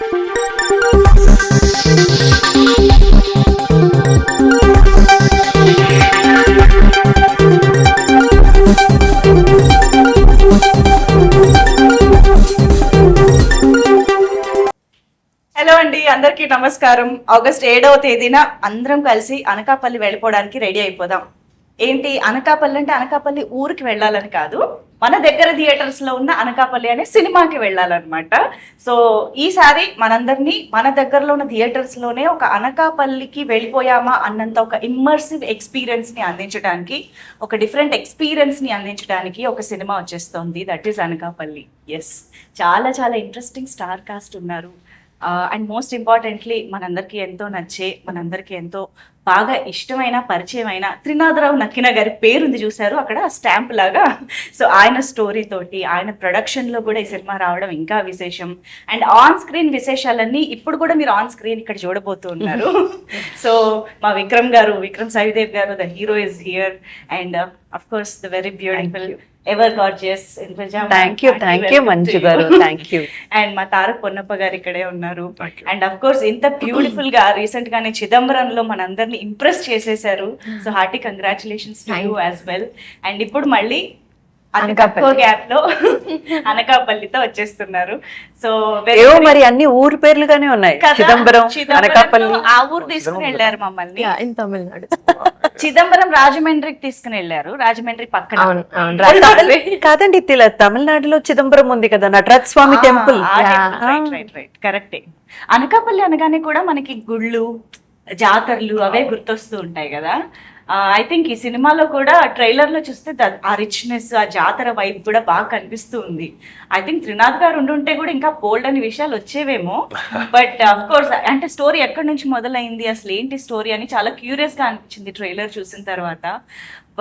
Hello అండి, అందరికీ నమస్కారం. ఆగస్ట్ 7వ తేదీన అందరం కలిసి అనకాపల్లి వెళ్ళిపోవడానికి రెడీ అయిపోదాం. ఏంటి అనకాపల్లి అంటే అనకాపల్లి ఊరికి వెళ్ళాలని కాదు, మన దగ్గర థియేటర్స్ లో ఉన్న అనకాపల్లి అనే సినిమాకి వెళ్ళాలన్నమాట. సో ఈసారి మనందరినీ మన దగ్గరలో ఉన్న థియేటర్స్ లోనే ఒక అనకాపల్లికి వెళ్ళిపోయామా అన్నంత ఒక ఇమ్మర్సివ్ ఎక్స్పీరియన్స్ ని అందించడానికి, ఒక డిఫరెంట్ ఎక్స్పీరియన్స్ ని అందించడానికి ఒక సినిమా వచ్చేస్తుంది. That is Anakapalli. ఎస్, చాలా చాలా ఇంట్రెస్టింగ్ స్టార్ కాస్ట్ ఉన్నారు. అండ్ మోస్ట్ ఇంపార్టెంట్లీ మనందరికీ ఎంతో నచ్చే, మనందరికీ ఎంతో బాగా ఇష్టమైన, పరిచయమైన త్రినాథరావు నక్కిన గారి పేరుంది చూశారు అక్కడ స్టాంప్ లాగా. సో ఆయన స్టోరీ తోటి, ఆయన ప్రొడక్షన్లో కూడా ఈ సినిమా రావడం ఇంకా విశేషం. అండ్ ఆన్ స్క్రీన్ విశేషాలన్నీ ఇప్పుడు కూడా మీరు ఆన్ స్క్రీన్ ఇక్కడ చూడబోతూ ఉన్నారు. సో మా విక్రమ్ సాయిదేవ్ గారు, the hero is here. And of course the very beautiful, ever gorgeous thank you Manju గారు, థ్యాంక్ యూ. అండ్ మా తారక్ పొన్నప్ప గారు ఇక్కడే ఉన్నారు. అండ్ అఫ్ కోర్స్ ఇంత బ్యూటిఫుల్ గా రీసెంట్ గానే చిదంబరంలో మనందరినీ ఇంప్రెస్ చేసేసారు. So hearty congratulations to you as well. And ఇప్పుడు మళ్ళీ గ్యాప్ లో అనకాపల్లితో వచ్చేస్తున్నారు. సో మరి అన్ని ఊరు పేర్లుగానే ఉన్నాయి, చిదంబరం, అనకాపల్లి. ఆ ఊరు తీసుకుని వెళ్ళారు మమ్మల్ని. ఇన్ తమిళనాడు చిదంబరం రాజమండ్రికి తీసుకుని వెళ్ళారు, రాజమండ్రి పక్కన. కాదండి, తమిళనాడులో చిదంబరం ఉంది కదా, నటరాజ స్వామి టెంపుల్. కరెక్టే. అనకాపల్లి అనగానే కూడా మనకి గుళ్ళు, జాతరలు అవే గుర్తొస్తూ ఉంటాయి కదా. ఐ థింక్ ఈ సినిమాలో కూడా ట్రైలర్ లో చూస్తే ఆ రిచ్నెస్, ఆ జాతర వైబ్ కూడా బాగా కనిపిస్తూ ఉంది. ఐ థింక్ త్రినాథ్ గారు ఉండుంటే కూడా ఇంకా బోల్డ్ అని విషయాలు వచ్చేవేమో. బట్ అఫ్ కోర్స్ అంటే స్టోరీ ఎక్కడి నుంచి మొదలైంది, అసలు ఏంటి స్టోరీ అని చాలా క్యూరియస్ గా అనిపించింది ట్రైలర్ చూసిన తర్వాత.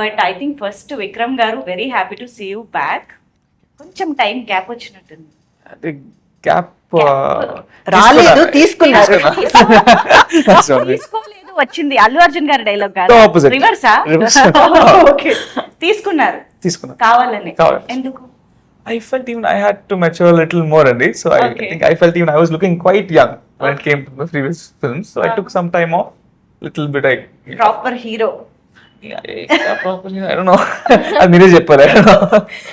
But I think first Vikram గారు, very happy to see you back. కొంచెం టైం గ్యాప్ వచ్చినట్టుంది. రాలేదు, తీసుకున్నారు. తీసుకోలేదు, వచ్చింది అల్లు అర్జున్ గారి డైలాగ్ కాదు, రివర్సా? తీసుకున్నారు కావాలని. ఎందుకు? I felt even I had to mature a little more, Andy. So I think I felt even I was looking quite young when it came to the previous films. So I took some time off, little bit. Proper hero. Properly, I don't know. అది మీరే చెప్పారు.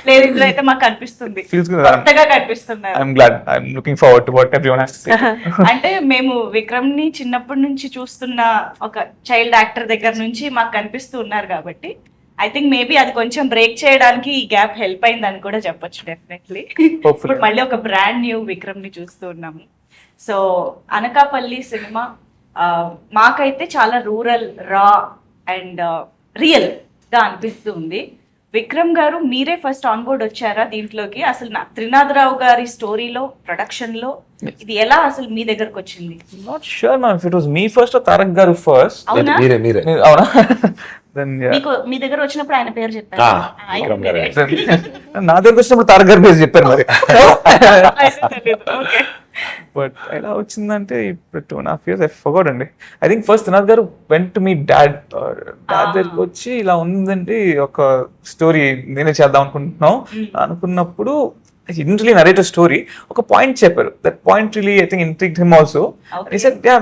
లేదు, ఇందులో అయితే మాకు కనిపిస్తుంది, కొత్తగా కనిపిస్తున్నారు. I'm glad. I'm looking forward to what everyone has to say. అంటే మేము విక్రమ్ ని చిన్నప్పటి నుంచి చూస్తున్న ఒక చైల్డ్ యాక్టర్ దగ్గర నుంచి మాకు కనిపిస్తూ ఉన్నారు కాబట్టి ఐ థింక్ మేబీ అది కొంచెం బ్రేక్ చేయడానికి ఈ గ్యాప్ హెల్ప్ అయిందని కూడా చెప్పొచ్చు. డెఫినెట్లీ ఇప్పుడు మళ్ళీ ఒక బ్రాండ్ న్యూ విక్రమ్ ని చూస్తూ ఉన్నాము. సో అనకాపల్లి సినిమా మాకైతే చాలా రూరల్, రా అండ్ రియల్ గా అనిపిస్తూ ఉంది. విక్రమ్ గారు, మీరే ఫస్ట్ ఆన్ బోర్డ్ వచ్చారా దీంట్లోకి? అసలు త్రినాథరావు గారి స్టోరీలో, ప్రొడక్షన్ లో ఇది ఎలా అసలు మీ దగ్గరకు వచ్చింది? Not sure ma'am if it was me first or Tarak garu first. అవునా? మీరే అవునా? Then మీకు మీ దగ్గర వచ్చినప్పుడు ఆయన పేరు చెప్పారు. నా దగ్గర వచ్చినప్పుడు తారక్ గారి పేరు చెప్పారు మరి. బట్ ఎలా వచ్చిందంటే ఇప్పుడు 2.5 years I forgot అండి. ఐ థింక్ ఫస్ట్ త్రినాథ్ గారు వెంట్ టు మీ డాడ్ దగ్గరికి వచ్చి ఇలా ఉందండి ఒక స్టోరీ నేనే చేద్దాం అనుకున్నప్పుడు he didn't really narrate a story. ఒక పాయింట్ చెప్పారు. That point really I think intrigued him also. And he said, yeah,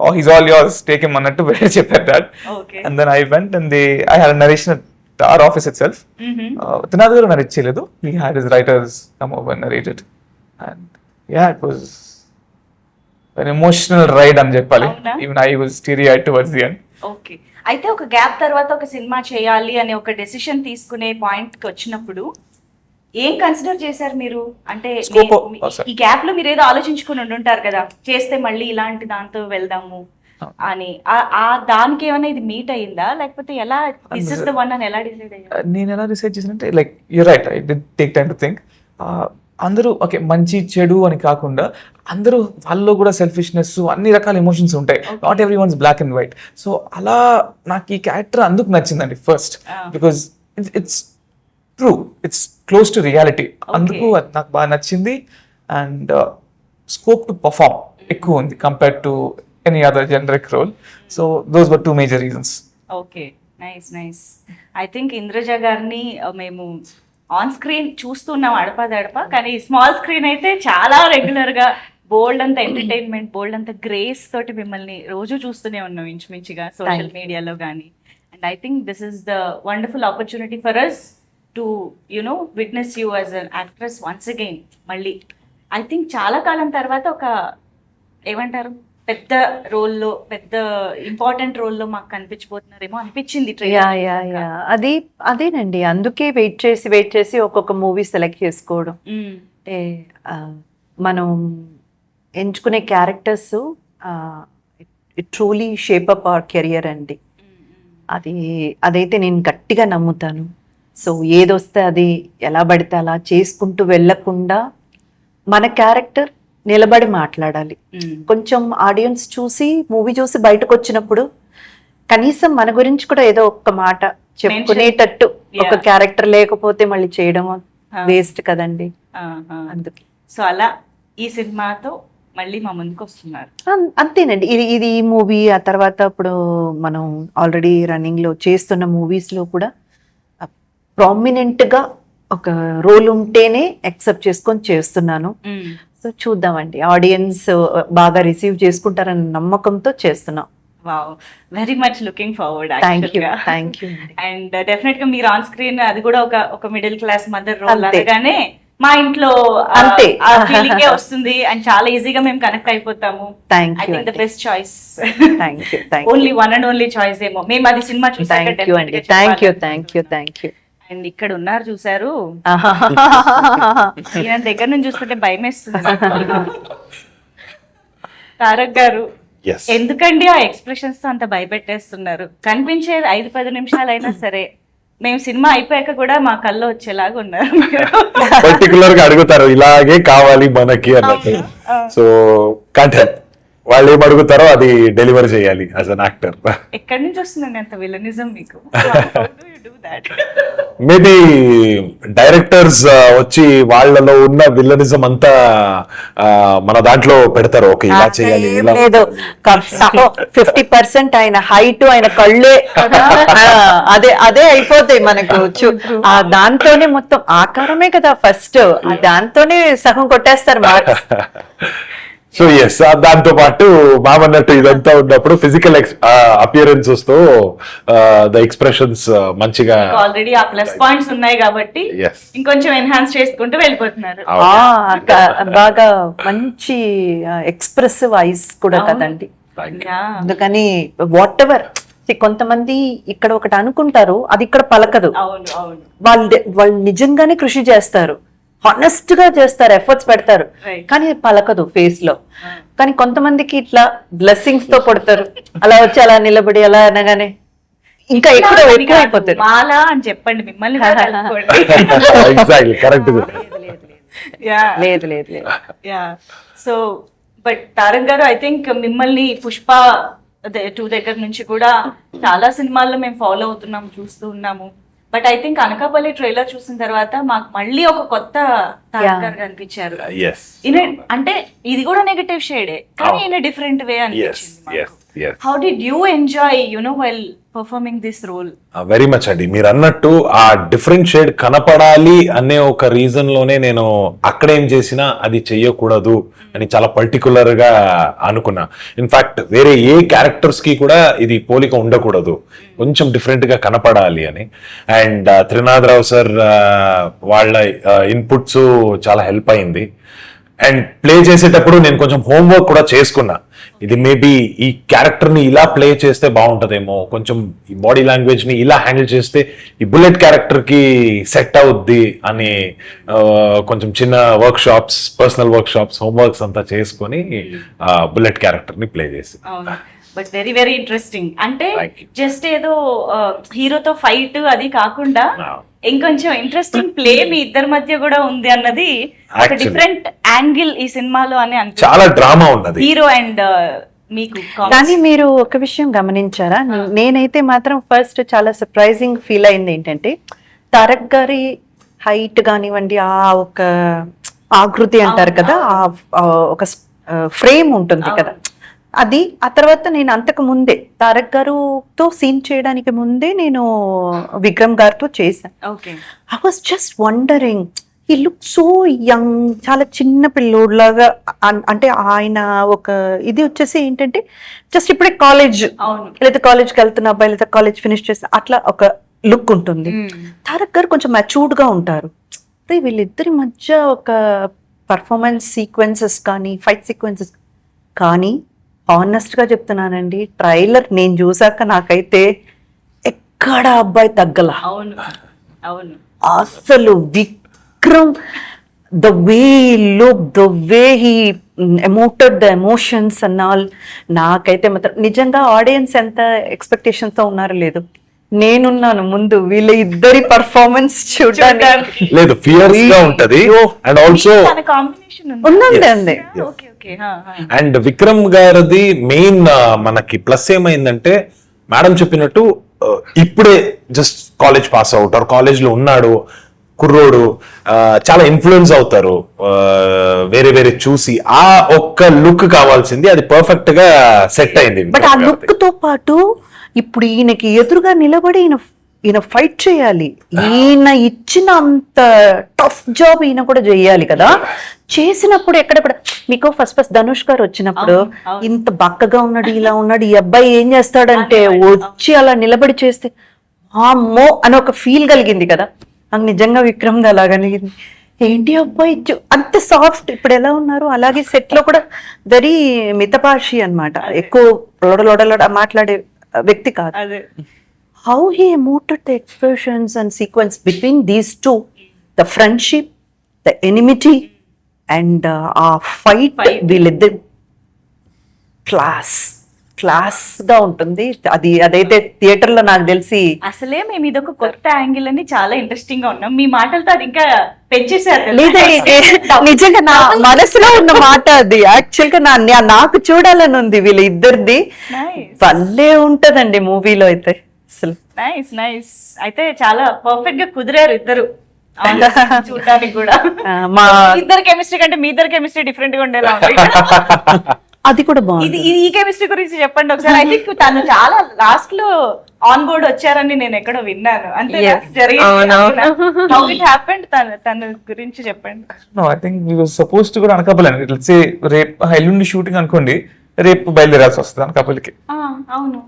oh, he's all yours, take him అన్నట్టు చెప్పారు dad. And then I went and I had a narration at our office itself. Trinath గారు narrate చేయలేదు. He had his writers come over and narrate it. And yeah, it was an emotional ride అని చెప్పాలి. Even I was teary-eyed towards the end. Okay. అయితే ఒక gap తర్వాత ఒక cinema చేయాలి అనే ఒక డెసిషన్ తీసుకునే పాయింట్ కి వచ్చినప్పుడు ఏం కన్సిడర్ చేశారు మీరు? అంటే ఈ గ్యాప్ లో మీరు ఏదో ఆలోచించుకుని ఉండుంటారు కదా, చేస్తే మళ్ళీ ఇలాంటి దాంతో వెళ్దాము అని. దానికి ఏమైనా ఇది మీట్ అయ్యిందా, లేకపోతే ఎలా దిస్ ఇస్ ద వన్ అని ఎలా డిసైడ్ అయ్యారు? నేను ఎలా డిసైడ్ చేశానంటే, like you right, I did take time to think. అందరూ ఓకే మంచి చెడు అని కాకుండా అందరూ వాళ్ళలో కూడా సెల్ఫిష్నెస్, అన్ని రకాల ఎమోషన్స్ ఉంటాయి. Not everyone's black and white. So అలా నాకు ఈ క్యారెక్టర్ అందుకు నచ్చిందండి first, because it's true, it's close to reality. అందుకు అది నాకు బాగా నచ్చింది. అండ్ స్కోప్ టు పర్ఫార్మ్ ఎక్కువ ఉంది compared to any other generic role. So those were 2 major reasons. Okay, nice nice. I think Indraja గారిని మేము ఆన్ స్క్రీన్ చూస్తున్నాం అడపదడప, కానీ స్మాల్ స్క్రీన్ అయితే చాలా రెగ్యులర్ గా బోల్డ్ అంత ఎంటర్టైన్మెంట్, బోల్డ్ అంత గ్రేస్ తోటి మిమ్మల్ని రోజు చూస్తూనే ఉన్నాం ఇంచుమించుగా సోషల్ మీడియాలో కానీ. And I think this is the wonderful opportunity for us to you know witness you as an actress once again. మళ్ళీ ఐ థింక్ చాలా కాలం తర్వాత ఒక ఏమంటారు పెద్ద రోల్లో, పెద్ద ఇంపార్టెంట్ రోల్లో మాకు కనిపించబోతున్నారేమో అనిపించింది యా యా యా అదేనండి, అందుకే వెయిట్ చేసి ఒక్కొక్క మూవీ సెలెక్ట్ చేసుకోవడం. అంటే మనం ఎంచుకునే characters truly shape up hour career అండి. అదైతే నేను గట్టిగా నమ్ముతాను. సో ఏదొస్తే అది ఎలా పడితే అలా చేసుకుంటూ వెళ్ళకుండా మన క్యారెక్టర్ నిలబడి మాట్లాడాలి. కొంచెం ఆడియన్స్ చూసి మూవీ చూసి బయటకు వచ్చినప్పుడు కనీసం మన గురించి కూడా ఏదో ఒక్క మాట చెప్పుకునేటట్టు ఒక క్యారెక్టర్ లేకపోతే మళ్ళీ చేయడం వేస్ట్ కదండి. అందుకే సో అలా ఈ సినిమాతో మళ్ళీ మా ముందుకు వస్తున్నారు. అంతేనండి. ఇది ఈ మూవీ, ఆ తర్వాత ఇప్పుడు మనం ఆల్రెడీ రన్నింగ్ లో చేస్తున్న మూవీస్ లో కూడా ప్రామినెంట్ గా ఒక రోల్ ఉంటేనే యాక్సెప్ట్ చేసుకొని చేస్తున్నాను. సో చూద్దామండి, ఆడియన్స్ బాగా రిసీవ్ చేసుకుంటారన్న నమ్మకంతో చేస్తున్నాం. Wow, very much looking forward. Thank you. And definite గా మీరు ఆన్ స్క్రీన్ అది కూడా ఒక మిడిల్ క్లాస్ మదర్ రోల్ అనగానే మా ఇంట్లో అంతే ఫీలింగే వస్తుంది అండ్ చాలా ఈజీగా మేము కనెక్ట్ అయిపోతాము. I think the best choice. Only one and only choice ఏమో. మేము అది సినిమా చూసాక థ్యాంక్ యూ. అండ్ ఇక్కడ ఉన్నారు చూసారు, ఈయన దగ్గర నుంచి చూస్తుంటే భయం వేస్తుంది. తారక్ గారు, ఎందుకండి ఆ ఎక్స్ప్రెషన్స్ తో అంత భయపెట్టేస్తున్నారు? కనిపించేది 5-10 నిమిషాలైనా సరే మేము సినిమా అయిపోయాక కూడా మా కళ్ళు వచ్చేలాగా ఉన్నారు. పర్టికులర్ గా అడుగుతారు ఇలాగే కావాలి మనకి అన్నట్టు. సో కంటెంట్ వాళ్ళు ఏం అడుగుతారో అది డెలివర్ చేయాలి యాజ్ అన్ యాక్టర్. ఎక్కడి నుంచి వస్తుందండి అంత విలనిజం మీకు? మేబీ డైరెక్టర్స్ వచ్చి వాళ్ళలో ఉన్న విలనిజం అంతా మన దాంట్లో పెడతారు. ఓకే, ఇలా చేయాలి, లేదు 50% ఆయన హైట్, ఆయన కళ్ళే అదే అయిపోతాయి మనకు. దాంతోనే మొత్తం ఆకారమే కదా ఫస్ట్, దాంతోనే సగం కొట్టేస్తారు మార్క్స్. సో ఎస్, దాంతో పాటు మామన్నట్టు ఇదంతా ఉన్నప్పుడు ఫిజికల్ అపియరెన్సెస్ తో ద ఎక్స్ప్రెషన్స్ మంచిగా ఆల్రెడీ ఆ ప్లస్ పాయింట్స్ ఉన్నాయి కాబట్టి ఇంకొంచెం ఎన్హాన్స్ చేసుకుంటూ వెళ్ళిపోతున్నారు. బాగా మంచి ఎక్స్ప్రెసివ్ ఐస్ కూడా కదండి. అందుకని వాట్ ఎవర్, కొంతమంది ఇక్కడ ఒకటి అనుకుంటారు, అది ఇక్కడ పలకదు. వాళ్ళు నిజంగానే కృషి చేస్తారు, హానెస్ట్ గా చేస్తారు, ఎఫర్ట్స్ పెడతారు, కానీ పలకదు ఫేస్ లో. కానీ కొంతమందికి ఇట్లా బ్లెస్సింగ్స్ తో కొడతారు, అలా వచ్చి అలా నిలబడి అలా అనగానే ఇంకా ఎక్కువ అయిపోతారు. మాలా అని చెప్పండి, మిమ్మల్ని లేదు. సో బట్ తారక్ గారు, ఐ థింక్ మిమ్మల్ని పుష్ప 2 దగ్గర నుంచి కూడా చాలా సినిమాల్లో మేము ఫాలో అవుతున్నాము, చూస్తూ ఉన్నాము. But I think Anakapalli trailer చూసిన తర్వాత మాకు మళ్ళీ ఒక కొత్త తారక్ గారు కనిపించారు. అంటే ఇది కూడా నెగటివ్ షేడే, కానీ ఇన్ డిఫరెంట్ వే అనిపించింది. How did you enjoy while performing this role? Very much అండి. మీరు అన్నట్టు ఆ డిఫరెంట్ షేడ్ కనపడాలి అనే ఒక రీజన్ లోనే నేను అక్కడేం చేసినా అది చెయ్యకూడదు అని చాలా పర్టికులర్ గా అనుకున్నా. ఇన్ఫాక్ట్ వేరే ఏ క్యారెక్టర్స్ కి కూడా ఇది పోలిక ఉండకూడదు, కొంచెం డిఫరెంట్ గా కనపడాలి అని. అండ్ త్రినాథరావు సార్ వాళ్ళ ఇన్పుట్స్ చాలా హెల్ప్ అయింది. అండ్ ప్లే చేసేటప్పుడు నేను కొంచెం హోంవర్క్ కూడా చేసుకున్నా. ఇది మేబీ ఈ క్యారెక్టర్ ని ఇలా ప్లే చేస్తే బాగుంటదేమో, కొంచెం ఈ బాడీ లాంగ్వేజ్ ని ఇలా హ్యాండిల్ చేస్తే ఈ బుల్లెట్ క్యారెక్టర్ కి సెట్ అవుద్ది అని కొంచెం చిన్న work shops, personal work shops, homeworks అంతా చేసుకొని బుల్లెట్ క్యారెక్టర్ ని ప్లే చేసి. But very very interesting. అంటే జస్ట్ ఏదో హీరోతో ఫైట్ అది కాకుండా ఇంకొంచెం ఇంట్రెస్టింగ్ ప్లే మీ ఇద్దరి మధ్య కూడా ఉంది అన్నది ఒక డిఫరెంట్ యాంగిల్ ఈ సినిమాలో అని అనిపిస్తుంది. చాలా డ్రామా ఉన్నది హీరో అండ్ మీకు. కానీ మీరు ఒక విషయం గమనించారా? నేనైతే మాత్రం ఫస్ట్ చాలా సర్ప్రైజింగ్ ఫీల్ అయింది ఏంటంటే, తారక్ గారి హైట్ కానివ్వండి, ఆ ఒక ఆకృతి అంటారు కదా, ఆ ఒక ఫ్రేమ్ ఉంటుంది కదా, అది. ఆ తర్వాత నేను అంతకు ముందే తారక్ గారుతో సీన్ చేయడానికి ముందే నేను విక్రమ్ గారితో చేశాను. I was just wondering he look so young, చాలా చిన్న పిల్లోడ్లాగా. అంటే ఆయన ఒక ఇది వచ్చేసి ఏంటంటే జస్ట్ ఇప్పుడే కాలేజ్, అవును. లేదా కాలేజ్కి వెళ్తున్న అబ్బాయి, లేదా కాలేజ్ ఫినిష్ చేస్తే అట్లా ఒక లుక్ ఉంటుంది. తారక్ గారు కొంచెం మెచ్యూర్డ్ గా ఉంటారు. అంటే వీళ్ళిద్దరి మధ్య ఒక పర్ఫార్మెన్స్ సీక్వెన్సెస్ కానీ, ఫైట్ సీక్వెన్సెస్ కానీ, హానెస్ట్ గా చెప్తున్నానండి, ట్రైలర్ నేను చూసాక నాకైతే ఎక్కడ అబ్బాయి తగ్గల. అవును అవును. అసలు Vikram, the way look, the way he emoted the emotions and all, నాకైతే మాత్రం నిజంగా ఆడియన్స్ ఎంత ఎక్స్పెక్టేషన్స్ తో ఉన్నారో లేదు, నేనున్నాను ముందు వీళ్ళ ఇద్దరి పర్ఫార్మెన్స్ చూడడానికి. లేదు, ఫియర్స్ గా ఉంటది. అండ్ ఆల్సో తన కాంబినేషన్ ఉందండి అండి. Okay okay. అండ్ విక్రమ్ గారిది మెయిన్ మనకి ప్లస్ ఏమైందంటే, మేడం చెప్పినట్టు ఇప్పుడే just college pass out or college లో ఉన్నాడు కుర్రోడు, చాలా ఇన్ఫ్లుయెన్స్ అవుతారు వేరే వేరే చూసి. ఆ ఒక్క లుక్ కావాల్సింది, అది పర్ఫెక్ట్ గా సెట్ అయింది. బట్ ఆ లుక్ తో పాటు ఇప్పుడు ఈయనకి ఎదురుగా నిలబడి ఈయన ఫైట్ చేయాలి. ఈయన ఇచ్చిన అంత టఫ్ జాబ్ ఈయన కూడా చేయాలి కదా. చేసినప్పుడు ఎక్కడ మీకు ఫస్ట్ ధనుష్ గారు వచ్చినప్పుడు ఇంత బక్కగా ఉన్నాడు, ఇలా ఉన్నాడు, ఈ అబ్బాయి ఏం చేస్తాడంటే వచ్చి అలా నిలబడి చేస్తే అమ్మో అని ఒక ఫీల్ కలిగింది కదా. నాకు నిజంగా విక్రమ్ అలా కలిగింది. ఏంటి అబ్బాయి అంత సాఫ్ట్, ఇప్పుడు ఎలా ఉన్నారు అలాగే సెట్ లో కూడా వెరీ మితభాషి అన్నమాట. ఎక్కువ లొడ మాట్లాడే వ్యక్తి కాదు. How he emoted the expressions and sequence between these two, the friendship, the enmity, and fight వీళ్ళిద్దరు క్లాస్ గా ఉంటుంది. అదైతే థియేటర్ లో నాకు తెలిసి అసలే మేము ఇదొక కొత్త యాంగిల్ అని చాలా ఇంట్రెస్టింగ్ గా ఉన్నాం. మీ మాటలతో అది ఇంకా పెంచేసారు. లేదా నిజంగా నా మనసులో ఉన్న మాట అది. యాక్చువల్ గా నాకు చూడాలని ఉంది వీళ్ళ ఇద్దరిది. భలే ఉంటదండి మూవీలో అయితే అసలు. Nice nice. అయితే చాలా పర్ఫెక్ట్ గా కుదిరారు ఇద్దరు చూడడానికి కూడా. మా ఇద్దరు కెమిస్ట్రీ కంటే మీ ఇద్దరు కెమిస్ట్రీ డిఫరెంట్ గా ఉండేలా ఉంది. అది కూడా బాగుంది. ఈ కెమిస్ట్రీ గురించి చెప్పండి ఒకసారి. ఐ థింక్ తను చాలా లాస్ట్ లో ఆన్ బోర్డ్ వచ్చారని నేను ఎక్కడో విన్నాను. అంతే జరిగింది. హౌ ఇట్ హ్యాపెండ్, తన గురించి చెప్పండి. No, I think we was suppose to కూడా అనకాపల్లి. లెట్స్ సే రేపు ఎల్లుండి షూటింగ్ అనుకోండి, రేపు బయలుదేరాల్సి వస్తుంది అనకాపల్లికి. అవును.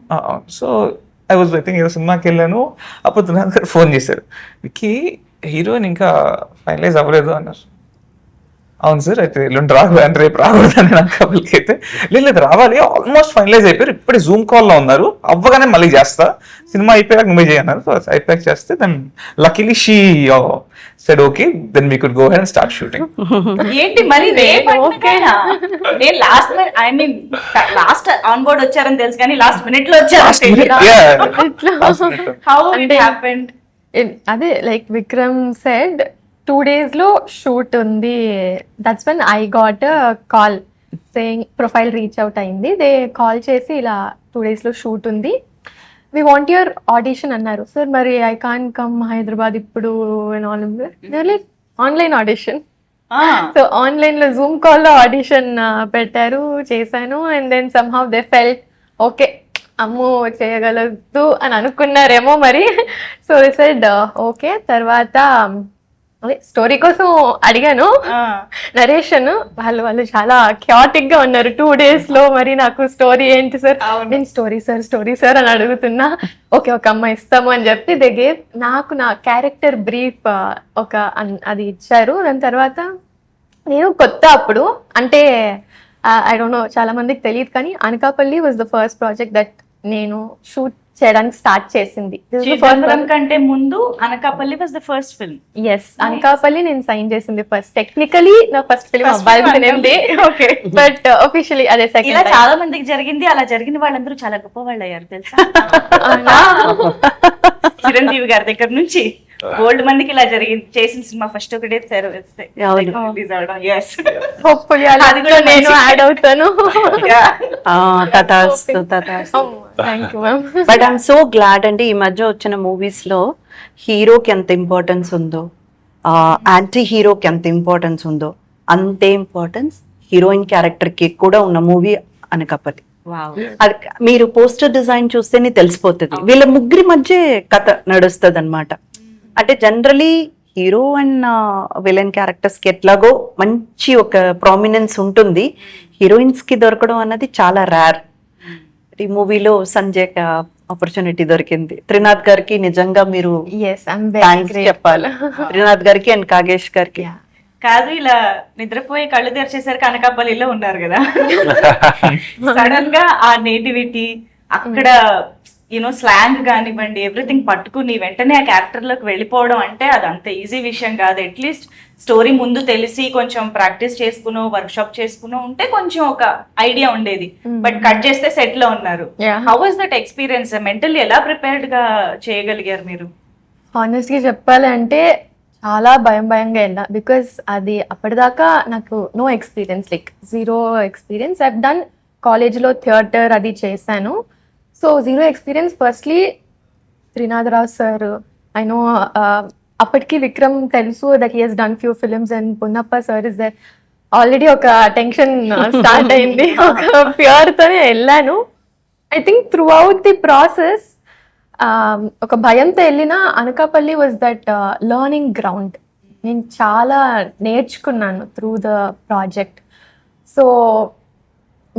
సో ఐ థింక్ ఏదో సినిమాకి వెళ్ళాను. అప్పుడు తునాకర్ ఫోన్ చేశారు, విక్కీ హీరోయిన్ ఇంకా ఫైనలైజ్ అవ్వలేదు అన్నారు. అవును సార్, అయితే ఎల్లుండి రాకూడదు, రేపు రాకూడదు అని అనకాపల్లికి. అయితే లేదు రావాలి, ఆల్మోస్ట్ ఫైనలైజ్ అయిపోయారు, ఇప్పుడే జూమ్ కాల్లో ఉన్నారు, అవ్వగానే మళ్ళీ చేస్తా, సినిమా అయిపోయాక నువ్వే చేయన్నారు. సో అయిపోయాక చేస్తే then luckily she said okay, then we could go ahead and start shooting. ఏంటి మరి నేను లాస్ట్ ఆన్ బోర్డ్ వచ్చారని తెలుసు కానీ లాస్ట్ మినిట్ లో వచ్చారు. How it happened? అదే లైక్ విక్రమ్ సెడ్ 2 days లో షూట్ ఉంది. That's when I got a call saying profile reach out అయింది. దే కాల్ చేసి ఇలా 2 days లో షూట్ ఉంది, వి వాంట్ యువర్ ఆడిషన్ అన్నారు. సార్ మరి ఐ కాన్ కమ్ హైదరాబాద్ ఇప్పుడు like online audition. So online లో జూమ్ కాల్ లో ఆడిషన్ పెట్టారు, చేశాను. And then somehow they felt okay, అమ్మో చేయగలదు అని అనుకున్నారేమో మరి. So they said okay. తర్వాత అదే స్టోరీ కోసం అడిగాను నరేషన్. వాళ్ళు చాలా క్యాటిక్ గా ఉన్నారు 2 days లో. మరి నాకు స్టోరీ ఏంటి సార్, నేను స్టోరీ సార్ అని అడుగుతున్నా. ఓకే ఒక అమ్మాయి ఇస్తాము అని చెప్పి దిగే నాకు నా క్యారెక్టర్ బ్రీఫ్ అది ఇచ్చారు. దాని తర్వాత నేను కొత్త అప్పుడు అంటే ఐ డోంట్ నో చాలా మందికి తెలియదు కానీ Anakapalli was the first project that నేను షూట్ చేయడానికి స్టార్ట్ చేసింది. కంటే ముందు Anakapalli was the first film. Yes, Anakapalli నేను సైన్ చేసింది ఫస్ట్. టెక్నికలీ నా ఫస్ట్ ఫిల్మ్ అవ్వాల్సింది, బట్ ఆఫీషియలీ అదే సెకండ్. ఇలా చాలా మందికి జరిగింది. అలా జరిగిన వాళ్ళందరూ చాలా గొప్ప వాళ్ళు అయ్యారు తెలుసా. చిరంజీవి గారి దగ్గర నుంచి ఓల్డ్ మందికి ఇలా జరిగింది. చేసిన సినిమా ఫస్ట్ ఒకటే అది కూడా నేను యాడ్ అవుతాను. బట్ ఐఎమ్ సో గ్లాడ్ అండి, ఈ మధ్య వచ్చిన మూవీస్ లో హీరోకి ఎంత ఇంపార్టెన్స్ ఉందో, యాంటీ హీరోకి ఎంత ఇంపార్టెన్స్ ఉందో అంతే ఇంపార్టెన్స్ హీరోయిన్ క్యారెక్టర్ కి కూడా ఉన్న మూవీ అనకాపల్లి. అది మీరు పోస్టర్ డిజైన్ చూస్తేనే తెలిసిపోతుంది వీళ్ళ ముగ్గురి మధ్య కథ నడుస్తుంది అనమాట. అంటే generally hero and villain characters కి ఎట్లాగో మంచి ఒక ప్రామినెన్స్ ఉంటుంది, హీరోయిన్స్ కి దొరకడం అన్నది చాలా రేర్. ఈ మూవీలో సంజయ్ ఆపర్చునిటీ దొరికింది. త్రినాథ్ గారికి నిజంగా మీరు ఎస్ ఐఎమ్ వెరీ థ్యాంక్స్ చెప్పాలి, త్రినాథ్ గారికి అండ్ కాగేష్ గారికి. కాదు, ఇలా నిద్రపోయి కళ్ళు తెరిచేసరికి అనకాపల్లిలో ఉన్నారు కదా. సడన్ గా ఆ నేటివిటీ అక్కడ యూనో స్లాంగ్ కానివ్వండి ఎవ్రీథింగ్ పట్టుకుని వెంటనే ఆ క్యారెక్టర్ లోకి వెళ్ళిపోవడం అంటే అది అంత ఈజీ విషయం కాదు. అట్లీస్ట్ స్టోరీ ముందు తెలిసి కొంచెం ప్రాక్టీస్ చేసుకునో వర్క్ షాప్ చేసుకునో ఉంటే కొంచెం ఒక ఐడియా ఉండేది. బట్ కట్ చేస్తే సెట్ లో ఉన్నారు. How was that experience? Mentally ఎలా ప్రిపేర్డ్ గా చేయగలిగారు మీరు? హానెస్ట్గా చెప్పాలంటే చాలా భయంగా వెళ్ళా, బికాస్ అది అప్పటిదాకా నాకు no experience, like zero experience. I've done కాలేజ్లో థియేటర్ అది చేశాను, so zero experience. Firstly Trinath Rao sir, I know అప్పటికి విక్రమ్ తెలుసు that he has done few films, and Punnappa sir is there. Already ఒక టెన్షన్ స్టార్ట్ అయింది, ఒక ఫియర్తోనే వెళ్ళాను. I think throughout the process ఒక భయంతో వెళ్ళిన Anakapalli was that learning ground. నేను చాలా నేర్చుకున్నాను through the project. So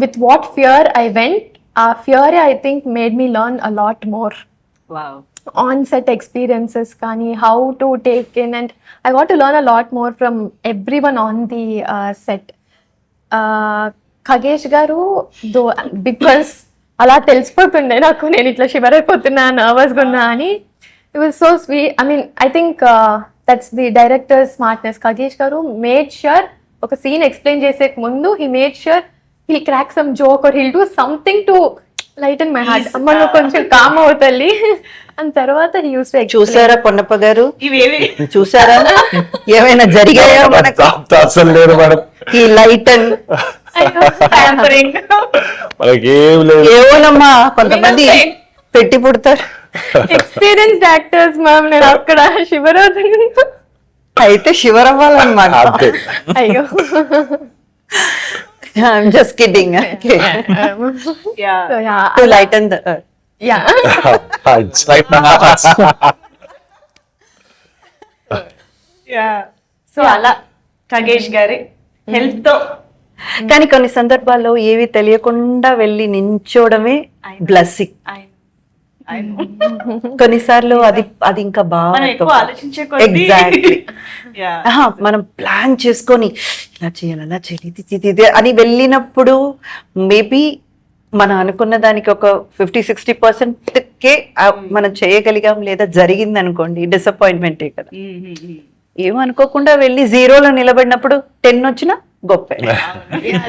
with what fear I went, ఆ fear I think made me learn a lot more on set experiences కానీ, how to take in, and I want to learn a lot more from everyone on the set. Khagesh గారు though because అలా తెలిసిపోతుండే నాకు, నేను ఇట్లా shiver అయిపోతున్నా, నర్వస్గా ఉన్నా అని. It was so sweet. I mean I think that's the director smartness. Khagesh గారు మేడ్ ష్యూర్ ఒక సీన్ ఎక్స్ప్లెయిన్ చేసే ముందు he made sure he'll crack some joke or he'll do something to lighten my heart. అమ్మ నువ్వు కొంచెం com అవుతల్లి అని తర్వాత he use to explain. చూసారా పొన్నప్ప గారు, ఇవేవి చూసారా ఏమైనా జరిగాయా మనకు? అసలు లేదు మేడం, ఈ లైట్ అండ్ pampering. మనకేం లేదు. ఏవోనమ్మా కొంతమంది పెట్టి పుడతారు. ఎక్స్పీరియన్స్డ్ యాక్టర్స్ మ్యామ్, నేను అక్కడ షివర్ అవుతున్నా. అయితే షివర్ అవ్వాలన్నమాట. అంతే. అయ్యో I'm just kidding. Okay. Yeah. So yeah, To lighten the earth. yeah. It's like so అలా ఖగేష్ గారి హెల్ప్ తో కానీ కొన్ని సందర్భాల్లో ఏవి తెలియకుండా వెళ్ళి నించోవడమే బ్లెస్సింగ్. కొన్నిసార్లు అది ఇంకా మనం ఎక్కువ బాగా ఆలోచించే కొద్దీ ఎగ్జాక్ట్లీ Yeah. మనం ప్లాన్ చేసుకొని ఇలా చేయాలి అలా చేయాలి ఇది అని వెళ్ళినప్పుడు మేబీ మనం అనుకున్న దానికి ఒక 50-60% మనం చేయగలిగాం లేదా జరిగింది అనుకోండి, డిసప్పాయింట్మెంటే కదా. ఏమనుకోకుండా వెళ్ళి జీరోలో నిలబడినప్పుడు 10 వచ్చినా గొప్ప.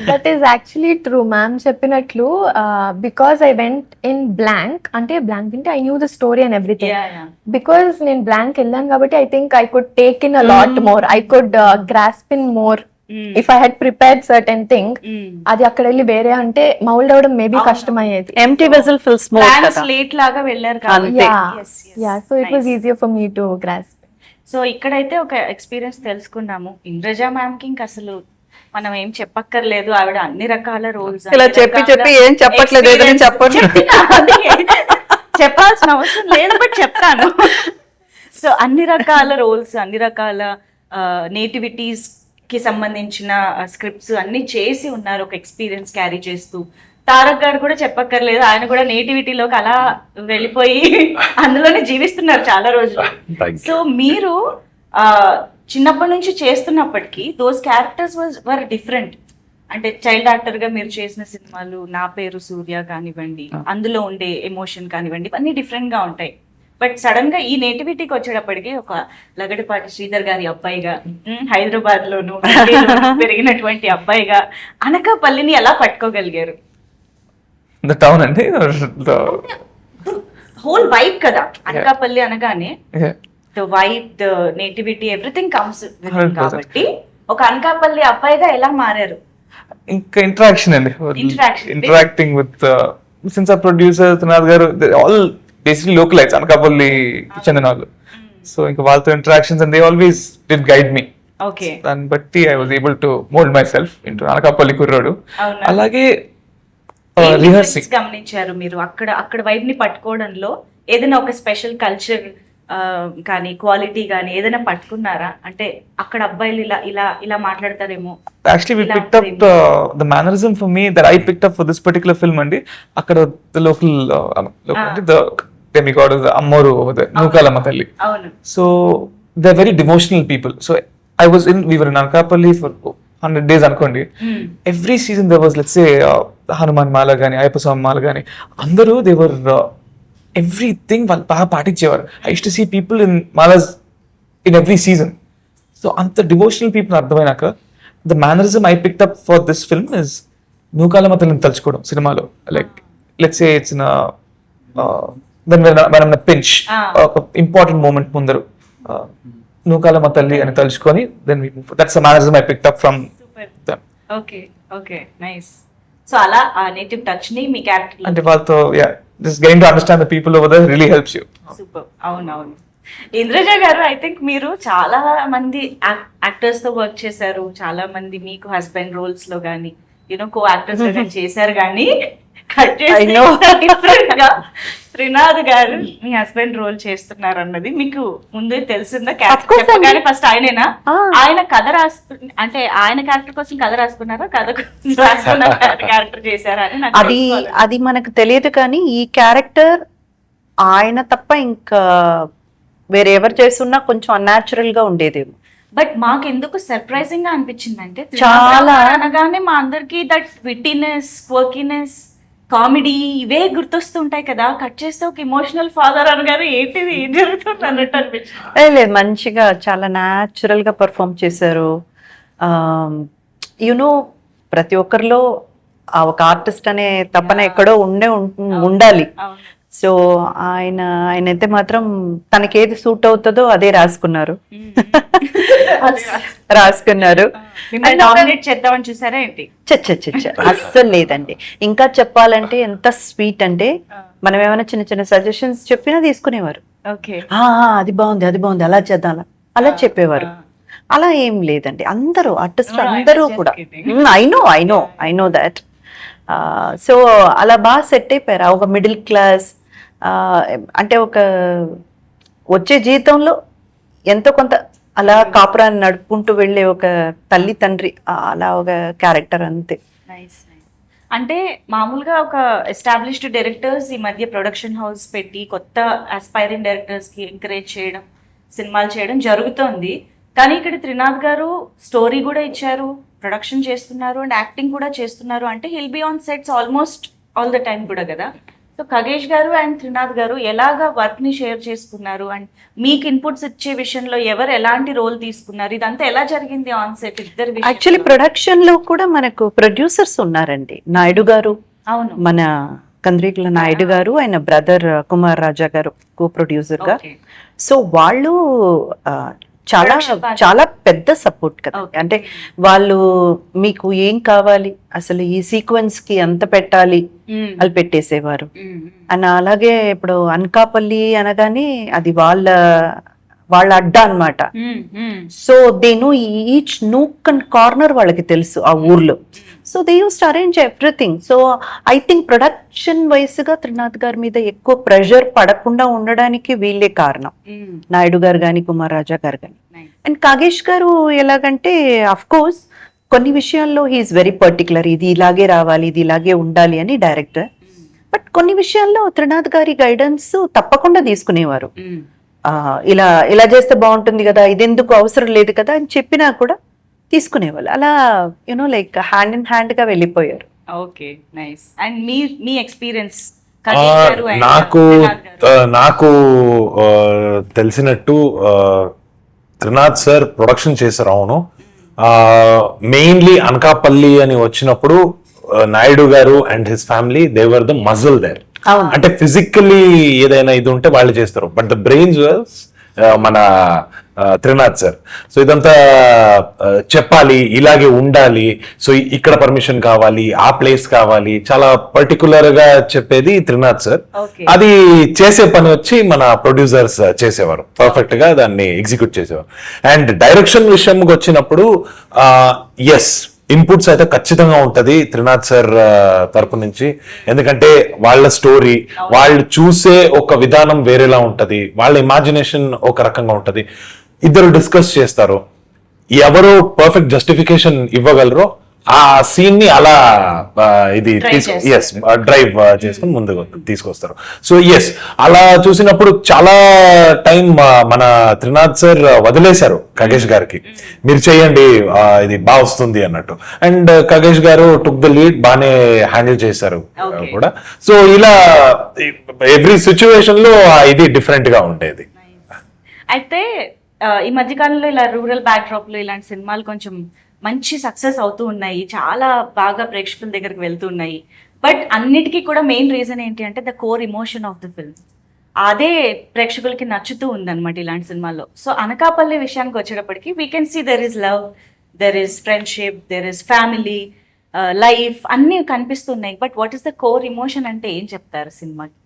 That is actually true ma'am చెప్పినట్లు. Because I went in blank, అంటే బ్లాంక్ అంటే I knew the story and everything. Because నేను బ్లాంక్ వెళ్ళాను కాబట్టి I think I could take in a lot more, I could grasp in more. If I had prepared certain thing, అది అక్కడ వెళ్ళి వేరే అంటే మౌల్డ్ అవడం మేబీ కష్టం అయ్యేది. ఎంప్టీ వెసల్ ఫిల్స్ మోర్ కదా. స్లేట్ లాగా వెళ్ళారు కాబట్టి so it was easier for me to grasp. So ఇక్కడైతే ఒక ఎక్స్పీరియన్స్ తెలుసుకున్నాము. ఇంద్రజ మ్యామ్ కి ఇంక అసలు మనం ఏం చెప్పక్కర్లేదు, ఆవిడ అన్ని రకాల రోల్స్ ఇలా చెప్పి ఏం చెప్పట్లేదు, ఏదైనా చెప్పండి. చెప్పాల్సిన అవసరం లేదు బట్ చెప్తాను. సో అన్ని రకాల రోల్స్, అన్ని రకాల నేటివిటీస్ కి సంబంధించిన స్క్రిప్ట్స్ అన్ని చేసి ఉన్నారు, ఒక ఎక్స్పీరియన్స్ క్యారీ చేస్తూ. తారక్ గారు కూడా చెప్పక్కర్లేదు, ఆయన కూడా నేటివిటీలోకి అలా వెళ్ళిపోయి అందులోనే జీవిస్తున్నారు చాలా రోజులు. సో మీరు చిన్నప్పటి నుంచి చేస్తున్నప్పటికీ దోస్ క్యారెక్టర్స్ వర్ డిఫరెంట్. అంటే చైల్డ్ యాక్టర్ గా మీరు చేసిన సినిమాలు నా పేరు సూర్య కానివ్వండి, అందులో ఉండే ఎమోషన్ కానివ్వండి, ఇవన్నీ డిఫరెంట్ గా ఉంటాయి. బట్ సడన్ గా ఈ నేటివిటీకి వచ్చేటప్పటికి ఒక లగడపాటి శ్రీధర్ గారి అబ్బాయిగా, హైదరాబాద్ లోను పెరిగినటువంటి అబ్బాయిగా అనకాపల్లిని ఎలా పట్టుకోగలిగారు? ద టౌన్ అంటే హోల్ వైబ్ కదా అనకాపల్లి అనగానే, the vibe, the nativity, everything comes కాబట్టి ఒక అనకాపల్లి అబ్బాయిగా ఎలా మారారు? ఇంకా ఇంటరాక్షన్ అండి, ఇంటరాక్టింగ్ విత్ సిన్స్ ఆ ప్రొడ్యూసర్ త్రినాథ్ గారు, ఆల్ బేసిక్లీ లోకలైట్స్ అనకాపల్లి చెందిన వాళ్ళు. సో ఇంకా వాళ్ళతో interactions and they always did guide me. Okay, దాన్ని బట్టి I was able to mould my self into Anakapalli కుర్రాడు. అలాగే రిహర్సింగ్ గమనించారు మీరు అక్కడ వైబ్ ని పట్టుకోవడంలో ఏదైనా ఒక స్పెషల్ కల్చర్ కానీ క్వాలిటీ కానీ ఏదైనా పట్టుకున్నారా? అంటే అక్కడ అబ్బాయిలు ఇలా ఇలా ఇలా మాట్లాడతారేమో. Actually, we picked up the mannerism for me that I picked up for this particular film అండి. అక్కడ the local అంటే the demigod is the Ammoru over there, Nukalama Talli. అవును. So they're very devotional people. So we were in Anakapalli for 100 days అనుకోండి. Every season there was, let's say, Hanuman మాల కానీ అయ్యప్ప స్వామి మాల కానీ అందరూ they were everything వాళ్ళు బాగా పాటించేవారు. I used to see people in malas in every season. So అంత devotional people అర్థమైనాక the mannerism I picked up for this film is Nookalamma తల్లిని తలుచుకోవడం సినిమాలో. Like let's say it's in a when I'm in a pinch, ఒక important moment ముందరు Nookalamma తల్లి అని తలుచుకొని then we move. That's the mannerism I picked up from them. Okay okay nice. So అలా ఆ native touch ని మీ క్యారెక్టర్ అంటే వాళ్ళతో just getting to understand the people over there really helps you. Super. అవునవును. ఇంద్రజ గారు, ఐ థింక్ మీరు చాలా మంది యాక్టర్స్ తో వర్క్ చేశారు, చాలా మంది మీకు హస్బెండ్ రోల్స్ లో కానీ కో యాక్టర్స్ లో కానీ చేశారు, కానీ కట్ చేసి డిఫరెంట్ గా త్రినాథ్ గారు మీ హస్బెండ్ రోల్ చేస్తున్నారు అన్నది మీకు ముందే తెలిసిందా? చెప్పగానే ఫస్ట్ ఆయనేనా? ఆయన కథ అంటే ఆయన క్యారెక్టర్ కోసం కథ రాసుకున్నారా, కథ రాసుకున్న క్యారెక్టర్ చేశారా అని నాకు అది మనకు తెలియదు. కానీ ఈ క్యారెక్టర్ ఆయన తప్ప ఇంకా వేరే ఎవరు చేస్తున్నా కొంచెం అన్యాచురల్ గా ఉండేదేమో. బట్ మాకు ఎందుకు సర్ప్రైజింగ్ గా అనిపించింది అంటే చాలా అనగానే మా అందరికి దట్ విట్టినెస్, క్వర్కినెస్, కామెడీ ఇవే గుర్తొస్తుంటాయి కదా. కట్ చేస్తే ఒక ఇమోషనల్ ఫాదర్ అనగానే ఏంటిది, ఏం జరుగుతుంది అన్నట్టు అనిపించింది. లేదు, మంచిగా చాలా న్యాచురల్ గా పర్ఫామ్ చేశారు. యునో ప్రతి ఒక్కరిలో ఆ ఒక ఆర్టిస్ట్ అనే తపన ఎక్కడో ఉండాలి. సో ఆయనైతే మాత్రం తనకేది సూట్ అవుతుందో అదే రాసుకున్నారు. చేద్దామని చూసారా ఏంటి? అస్సలు లేదండి. ఇంకా చెప్పాలంటే ఎంత స్వీట్ అంటే మనం ఏమైనా చిన్న చిన్న సజెషన్స్ చెప్పినా తీసుకునేవారు. అది బాగుంది, అది బాగుంది, అలా చేద్దాం అలా చెప్పేవారు. అలా ఏం లేదండి. అందరూ ఆర్టిస్ట్ అందరూ కూడా ఐ నో దాట్. సో అలా బాగా సెట్ అయిపోయారు. ఒక మిడిల్ క్లాస్ అంటే ఒక వచ్చే జీవితంలో ఎంతో కొంత అలా కాపురాన్ని నడుపుకుంటూ వెళ్ళే ఒక తల్లి తండ్రి, అలా ఒక క్యారెక్టర్ అంతే. అంటే మామూలుగా ఒక ఎస్టాబ్లిష్డ్ డైరెక్టర్స్ ఈ మధ్య ప్రొడక్షన్ హౌస్ పెట్టి కొత్త ఆస్పైరింగ్ డైరెక్టర్స్ కి ఎంకరేజ్ చేయడం, సినిమాలు చేయడం జరుగుతోంది. కానీ ఇక్కడ త్రినాథ్ గారు స్టోరీ కూడా ఇచ్చారు, ప్రొడక్షన్ చేస్తున్నారు అండ్ యాక్టింగ్ కూడా చేస్తున్నారు. అంటే hill be on sets almost all the time కూడా కదా. సో ఖగేష్ గారు అండ్ త్రినాథ్ గారు ఎలాగా వర్క్ ని షేర్ చేసుకున్నారు అండ్ మీకు ఇన్పుట్స్ ఇచ్చే విషయంలో ఎవరు ఎలాంటి రోల్ తీసుకున్నారు, ఇదంతా ఎలా జరిగింది ఆన్ సెట్ ఇద్దరు? యాక్చువల్లీ ప్రొడక్షన్ లో కూడా మనకు ప్రొడ్యూసర్స్ ఉన్నారండి. నాయుడు గారు, అవును, మన కంద్రీకుల నాయుడు గారు, ఆయన బ్రదర్ కుమార్ రాజా గారు కో ప్రొడ్యూసర్ గా. సో వాళ్ళు చాలా చాలా పెద్ద సపోర్ట్ కదా. అంటే వాళ్ళు మీకు ఏం కావాలి, అసలు ఈ సీక్వెన్స్ కి ఎంత పెట్టాలి వాళ్ళు పెట్టేసేవారు. అండ్ అలాగే ఇప్పుడు అనకాపల్లి అనగానే అది వాళ్ళ అడ్డా అన్నమాట. So they know each nook and corner వాళ్ళకి తెలుసు ఆ ఊర్లో. So they use to arrange everything. So I think production wise గా త్రినాథ్ గారి మీద ఎక్కువ ప్రెషర్ పడకుండా ఉండడానికి వీళ్ళే కారణం, నాయుడు గారు కానీ కుమార్ రాజా గారు కానీ. అండ్ కాగేష్ గారు ఎలాగంటే అఫ్ కోర్స్ కొన్ని విషయాల్లో హీఈస్ వెరీ పర్టికులర్, ఇది ఇలాగే రావాలి, ఇది ఇలాగే ఉండాలి అని డైరెక్టర్. బట్ కొన్ని విషయాల్లో త్రినాథ్ గారి గైడెన్స్ తప్పకుండా తీసుకునేవారు. ఇలా ఇలా చేస్తే బాగుంటుంది కదా, ఇదెందుకు అవసరం లేదు కదా అని చెప్పినా కూడా తీసుకునేవాళ్ళు. అలా లైక్ హ్యాండ్ ఇన్ హ్యాండ్ గా వెళ్ళిపోయారు. Okay, nice. And me experience? నాకు తెలిసినట్టు త్రినాథ్ సార్ ప్రొడక్షన్ చేశారు. అవును, మెయిన్లీ అనకాపల్లి అని వచ్చినప్పుడు నాయుడు గారు and his family they were the muscle there. అంటే ఫిజికల్లీ ఏదైనా ఇది ఉంటే వాళ్ళు చేస్తారు, బట్ ద బ్రెయిన్స్ వాస్ మన త్రినాథ్ సార్. సో ఇదంతా చెప్పాలి, ఇలాగే ఉండాలి, సో ఇక్కడ పర్మిషన్ కావాలి, ఆ ప్లేస్ కావాలి, చాలా పర్టికులర్ గా చెప్పేది త్రినాథ్ సార్. అది చేసే పని వచ్చి మన ప్రొడ్యూసర్స్ చేసేవారు, పర్ఫెక్ట్ గా దాన్ని ఎగ్జిక్యూట్ చేసేవారు. అండ్ డైరెక్షన్ విషయంకి వచ్చినప్పుడు ఎస్, ఇన్పుట్స్ అయితే ఖచ్చితంగా ఉంటది త్రినాథ్ సార్ తరపు నుంచి. ఎందుకంటే వాళ్ళ స్టోరీ, వాళ్ళు చూసే ఒక విధానం వేరేలా ఉంటది, వాళ్ళ ఇమాజినేషన్ ఒక రకంగా ఉంటది. ఇద్దరు డిస్కస్ చేస్తారు, ఎవరు పర్ఫెక్ట్ జస్టిఫికేషన్ ఇవ్వగలరో ఆ సీన్ ని అలా ఇది డ్రైవ్ చేసుకుని ముందుకు తీసుకొస్తారు. సో ఎస్, అలా చూసినప్పుడు చాలా టైం మన త్రినాథ్ సార్ వదిలేశారు ఖగేష్ గారికి, మీరు చేయండి ఇది బాగా వస్తుంది అన్నట్టు. అండ్ ఖగేష్ గారు టుక్ ద లీడ్, బాగానే హ్యాండిల్ చేశారు కూడా. సో ఇలా ఎవ్రీ సిచ్యువేషన్ లో ఇది డిఫరెంట్ గా ఉండేది. అయితే ఈ మధ్యకాలంలో ఇలా రూరల్ బ్యాక్డ్రాప్ లో ఇలాంటి సినిమాలు కొంచెం మంచి సక్సెస్ అవుతూ ఉన్నాయి, చాలా బాగా ప్రేక్షకుల దగ్గరికి వెళ్తూ ఉన్నాయి. బట్ అన్నిటికీ కూడా మెయిన్ రీజన్ ఏంటి అంటే the core emotion of the film, అదే ప్రేక్షకులకి నచ్చుతూ ఉందన్నమాట ఇలాంటి సినిమాల్లో. సో అనకాపల్లి విషయానికి వచ్చేటప్పటికి we can see there is love, there is friendship, there is family, life అన్నీ కనిపిస్తున్నాయి. But what is the core emotion అంటే ఏం చెప్తారు సినిమాకి?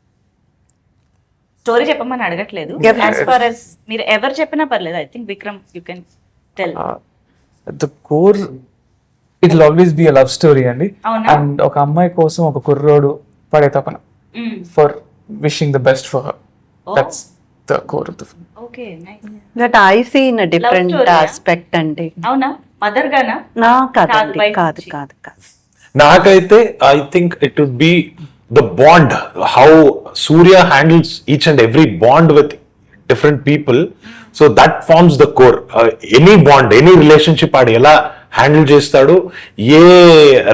స్టోరీ చెప్పమని అడగట్లేదు, యాజ్ ఫార్ as మీరు ఎవరు చెప్పినా పర్లేదు. I think Vikram you can tell. The core it will always be a love story అండి. అవునా? అండ్ ఒక అమ్మాయి కోసం ఒక కుర్రోడు పడే తపన for wishing the best for her, that's the core of the film. Okay, nice. That I see in different story, aspect అండి. అవునా? మదర్ గానా? నా కాదండి, wife కాదు నుంచి. కాదు కాదు. నాకైతే I think it would be the bond, how Surya handles each and every bond with different people. So that forms the core. Any bond, any relationship ఆడు ఎలా హ్యాండిల్ చేస్తాడు, ఏ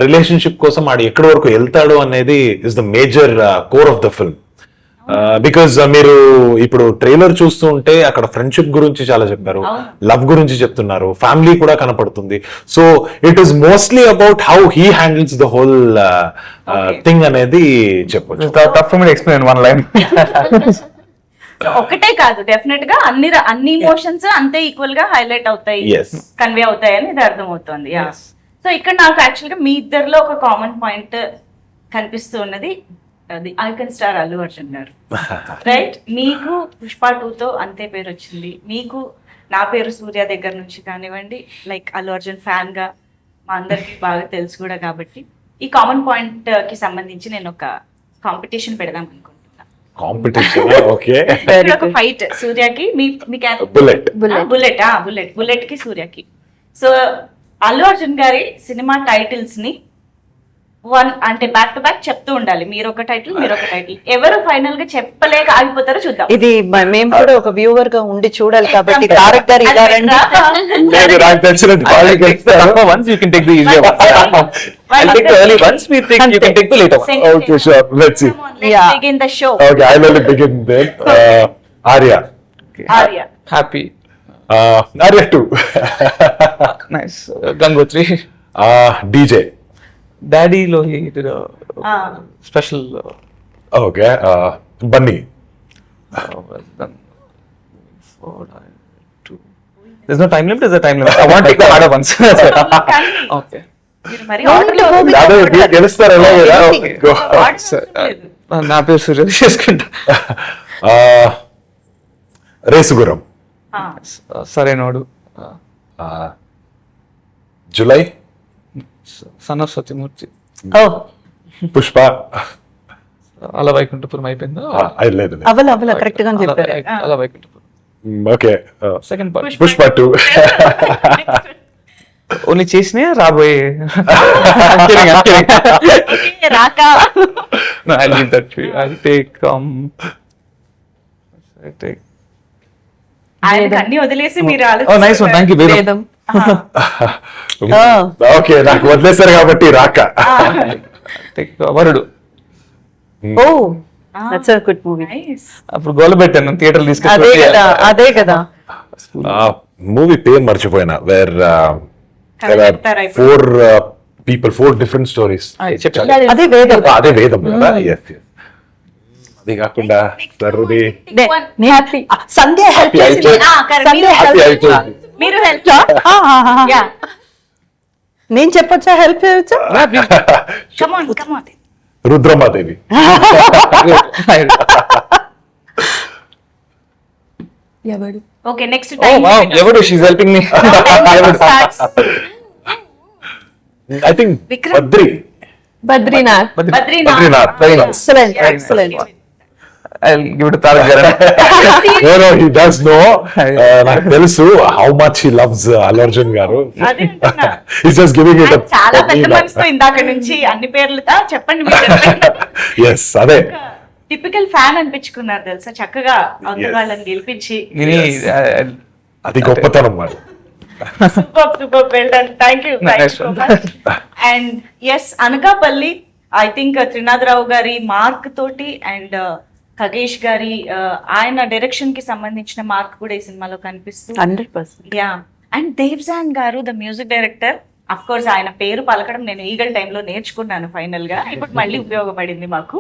రిలేషన్షిప్ కోసం ఆడు ఎక్కడి వరకు వెళ్తాడు అనేది is the major core of the film. Because మీరు ఇప్పుడు ట్రైలర్ చూస్తూ ఉంటే అక్కడ ఫ్రెండ్షిప్ గురించి చాలా చెప్పారు, లవ్ గురించి చెప్తున్నారు, ఫ్యామిలీ కూడా కనపడుతుంది. So it is mostly about how he handles the whole thing అనేది చెప్పొచ్చు. Tough for me to explain one line. ఒకటే కాదు, డెఫినెట్ గా అన్ని ఇమోషన్స్ అంతే ఈక్వల్ గా హైలైట్ అవుతాయి, Yes. కన్వే అవుతాయి అని ఇది అర్థమవుతుంది. సో ఇక్కడ నాకు యాక్చువల్ గా మీ ఇద్దరిలో ఒక కామన్ పాయింట్ కనిపిస్తూ ఉన్నది, అది ఐకన్ స్టార్ అల్లు అర్జున్ గారు. రైట్, మీకు పుష్ప 2తో అంతే పేరు వచ్చింది, మీకు నా పేరు సూర్య దగ్గర నుంచి కానివ్వండి, లైక్ అల్లు అర్జున్ ఫ్యాన్ గా మా అందరికి బాగా తెలుసు కూడా. కాబట్టి ఈ కామన్ పాయింట్ కి సంబంధించి నేను ఒక కాంపిటీషన్ పెడదాం అనుకుంటున్నా. Competition, okay. ఇక్కడ ఒక ఫైట్ సూర్యకి మీ బుల్లెట్ కి సూర్యకి. సో అల్లు అర్జున్ గారి సినిమా టైటిల్స్ ని అంటే బ్యాక్ టు బ్యాక్ చెప్తూ ఉండాలి, మీరు ఒక టైటిల్ మీరు ఒక టైటిల్. ఎవరు ఫైనల్ గా చెప్పలేక ఆగిపోతారో చూద్దాం. ఇది మేము కూడా ఒక వ్యూవర్ గా ఉండి చూడాలి కాబట్టి తారక్ గారు ఇలా రండి. నాకు తెలిసినట్టు వాళ్ళకి తెలుస్తారు. Once you can take the easier one. I'll take the early ones. You can take the later one. Okay, sure. Let's see. Yeah. Begin the show. Okay, I'll only begin then. Arya. Arya. Happy. Arya 2. Nice. Gangotri. DJ. Daddy lo he did a special. Okay. Bunny. Well done. 4, 2. There's no time limit. There's a time limit. I want to take the harder ones. Okay. మీరు మరి order లో అదే మీరు గెలుస్తారు ఎలా నా పేరు సూర్య చేసుకుంటా. రేసుగురం. సరైనోడు. జులై. Son of Satyamurthy. పుష్ప. అలా వైకుంఠపురం అయిపోయిందా? లేదు. అవల కరెక్ట్ గా చెప్పారు. Ala Vaikunthapuram. Okay. Second part Pushpa 2. Only చేసినా రాబోయే. రాక I'll leave that to you. I'll take ఆయనకు అన్ని వదిలేసి మీరు oh nice one, thank you very much. Vedam. Okay, నాకు వదిలేశారు కాబట్టి రాక. Take వరుడు. ఓ దట్స్ అ గుడ్ మూవీ. అప్పుడు గోల పెట్టాను థియేటర్ అదే కదా మూవీ పేరు మర్చిపోయినా. Where four people, 4 different stories. అదే వేదం. అదే వేదం కదా. Yes, yes. అది కాకుండా సర్ది సంధ్య హెల్ప్ మీరు హెల్ప్ నేను చెప్పొచ్చా? హెల్ప్ చేయొచ్చా? కమాన్ రుద్రమాదేవి. ఎవడు? ఓకే, నెక్స్ట్ Oh wow, ఎవడు? She's helping me. I think Vikram. Badrinath. Badrinath. Very nice. Excellent excellent. I'll give it to Tarak Garan. No, he does know. నాకు తెలుసు how much he loves Allu Arjun గారు. అదే అంటున్నా. He's just giving it a చాలా పెద్ద మనసుతో ఇందాక నుంచి అన్ని పేర్లతో చెప్పండి yes, అదే. టిపికల్ ఫ్యాన్ అనిపించుకున్నారు తెలుసా చక్కగా అందరు వాళ్ళని గెలిపించి. ఇది అది గొప్పతనం మరి. Super well done. Thank you Nice so one. Much. And yes Anakapalli I think Trinadharao గారి మార్క్ తోటి అండ్ ఖగేష్ గారి ఆయన డైరెక్షన్ కి సంబంధించిన మార్క్ కూడా ఈ సినిమాలో కనిపిస్తుంది. 100%. యా అండ్ దేవ్జాన్ గారు the music director. Of course ఆయన పేరు పలకడం నేను ఈగల్ టైంలో నేర్చుకున్నాను ఫైనల్ గా. ఇప్పుడు మళ్ళీ ఉపయోగపడింది మాకు.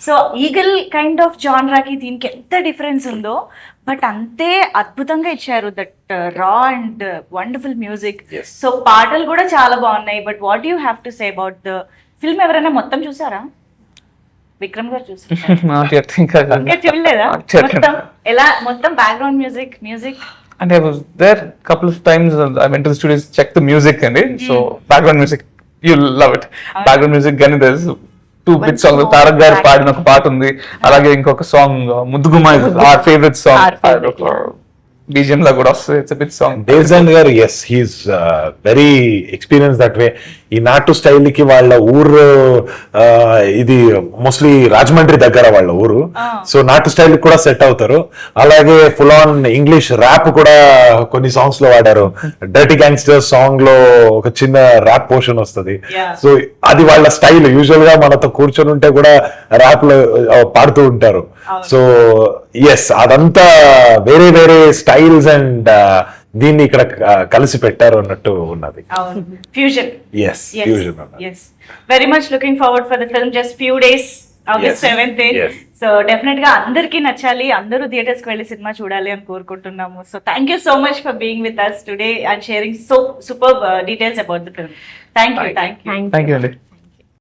సో ఈగల్ కైండ్ ఆఫ్ జాన్రాకి దీనికి ఎంత డిఫరెన్స్ ఉందో బట్ అంతే అద్భుతంగా ఇచ్చారు దట్ రా and wonderful music. Yes. So పాటలు కూడా చాలా బాగున్నాయి. But what you have to say about the film? ఎవరైనా మొత్తం చూసారా? విక్రమ్ గారు చూసారా? not yet. ఇంకా ఇంకా చూడలేదా? మొత్తం ఎలా మొత్తం background music And I was there couple of times. I went to the studios, check the music and so background music, you'll love it. Background music కానీ there's two big songs. Tarak garu పాడిన ఒక పాట ఉంది, అలాగే ఇంకొక song ముద్దుగుమ్మ our favorite song. Our favorite, BGM లా కూడా వస్తుంది. It's a big song. దేవ్జాన్ గారు as he's very experience that way. ఈ నాటు స్టైల్ కి వాళ్ళ ఊరు ఇది మోస్ట్లీ రాజమండ్రి దగ్గర వాళ్ళ ఊరు. సో నాటు స్టైల్ కూడా సెట్ అవుతారు. అలాగే ఫుల్ ఆన్ ఇంగ్లీష్ ర్యాప్ కూడా కొన్ని సాంగ్స్ లో వాడారు. డర్టీ గ్యాంగ్స్టర్ సాంగ్ లో ఒక చిన్న ర్యాప్ పోర్షన్ వస్తుంది. Yeah. సో అది వాళ్ళ స్టైల్. యూజువల్ గా మనతో కూర్చొని ఉంటే కూడా ర్యాప్ లో పాడుతూ ఉంటారు. సో ఎస్ అదంతా వేరే వేరే స్టైల్స్ అండ్ దీన్ని ఇక్కడ కలిసి పెట్టారు అన్నట్టు ఉన్నది. అవును fusion. Yes fusion. Yes very much looking forward for the film. Just few days August 7th. Yes. So definite గా అందరికీ నచ్చాలి, అందరూ థియేటర్స్ కి వెళ్ళి సినిమా చూడాలి అని కోరుకుంటున్నాము. So thank you so much for being with us today and sharing so super details about the film. Thank you. Thank you అండి.